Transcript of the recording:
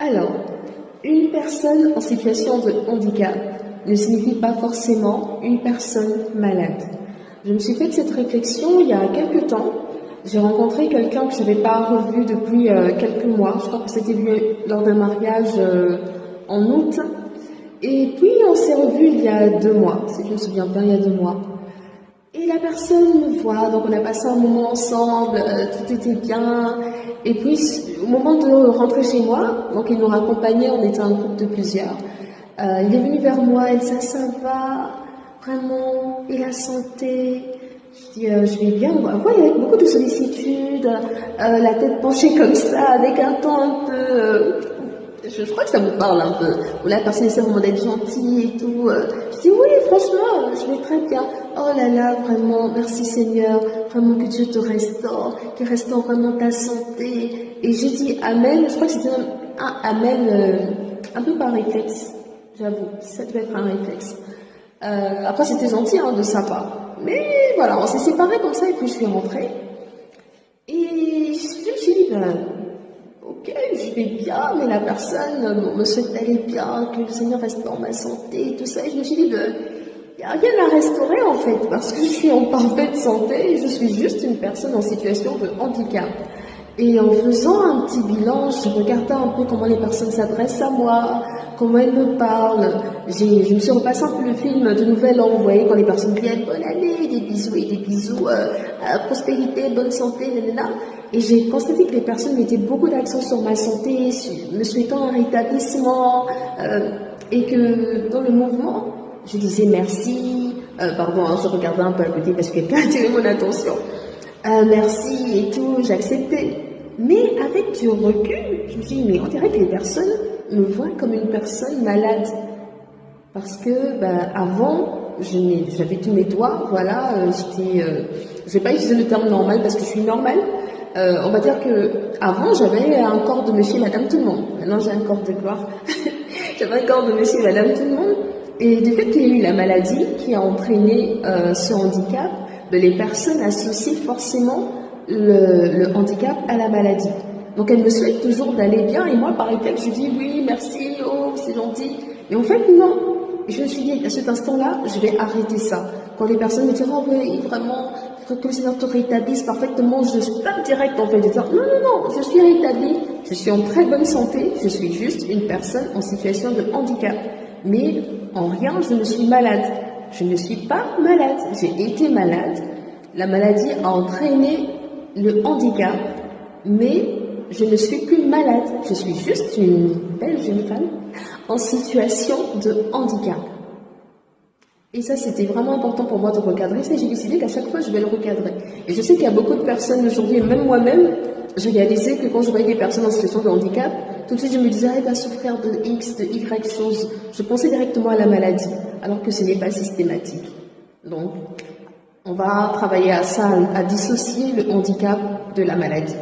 Alors, une personne en situation de handicap ne signifie pas forcément une personne malade. Je me suis fait cette réflexion il y a quelques temps. J'ai rencontré quelqu'un que je n'avais pas revu depuis quelques mois. Je crois que c'était lors d'un mariage en août. Et puis on s'est revu il y a 2 mois, si je me souviens bien, il y a 2 mois. Et la personne me voit, donc on a passé un moment ensemble, tout était bien. Et puis au moment de rentrer chez moi, donc il nous raccompagnait, on était un groupe de plusieurs. Il est venu vers moi, il dit ça va, vraiment, et la santé. Je dis je vais bien. Moi, il y avait beaucoup de sollicitude, la tête penchée comme ça, avec un ton un peu. Je crois que ça vous parle un peu. Où la personne essaie vraiment d'être gentille et tout. Je dis oui, franchement, je vais très bien. Oh là là, vraiment, merci Seigneur. Vraiment que Dieu te restaure, qu'il restaure vraiment ta santé. Et j'ai dit Amen. Je crois que c'était un Amen un peu par réflexe. J'avoue, ça devait être un réflexe. Après, c'était gentil de sa part. Mais voilà, on s'est séparés comme ça et puis je suis rentrée. Et je me suis dit, ok, je vais bien, mais la personne me souhaite d'aller bien, que le Seigneur restaure ma santé et tout ça. Et je me suis dit, il n'y a rien à restaurer en fait, parce que je suis en parfaite santé et je suis juste une personne en situation de handicap. Et en faisant un petit bilan, je regardais un peu comment les personnes s'adressent à moi, comment elles me parlent. Je me suis repassé un peu le film de Nouvel An, vous voyez, quand les personnes viennent, bonne année, des bisous et des bisous, prospérité, bonne santé, nanana. Et j'ai constaté que les personnes mettaient beaucoup d'accent sur ma santé, me souhaitant un rétablissement, et que dans le mouvement, je disais merci, pardon, je regardais un peu à côté parce que quelqu'un a attiré mon attention. Merci et tout, j'acceptais. Mais avec du recul, je me suis dit, mais on dirait que les personnes me voient comme une personne malade. Parce que, avant, j'avais tous mes doigts, voilà, je vais pas utiliser le terme normal parce que je suis normale. On va dire que avant j'avais un corps de monsieur et madame tout le monde. Maintenant j'ai un corps de gloire. J'avais un corps de monsieur et madame tout le monde. Et du fait qu'il y a eu la maladie qui a entraîné ce handicap, les personnes associent forcément le handicap à la maladie. Donc elles me souhaitent toujours d'aller bien et moi par réflexe je dis oui, merci, oh c'est gentil. Mais en fait non. Je me suis dit à cet instant-là, je vais arrêter ça. Quand les personnes me disent oh oui vraiment, que le Seigneur te rétablisse parfaitement, je suis pas direct en fait de dire non non non, je suis rétablie, je suis en très bonne santé, je suis juste une personne en situation de handicap. Mais en rien je ne suis malade. Je ne suis pas malade, j'ai été malade. La maladie a entraîné le handicap, mais je ne suis plus malade. Je suis juste une belle jeune femme en situation de handicap. Et ça, c'était vraiment important pour moi de recadrer ça. J'ai décidé qu'à chaque fois, je vais le recadrer. Et je sais qu'il y a beaucoup de personnes aujourd'hui, et même moi-même, j'ai réalisé que quand je voyais des personnes en situation de handicap, tout de suite, je me disais, elle va souffrir de X, de Y choses. Je pensais directement à la maladie, alors que ce n'est pas systématique. Donc, on va travailler à ça, à dissocier le handicap de la maladie.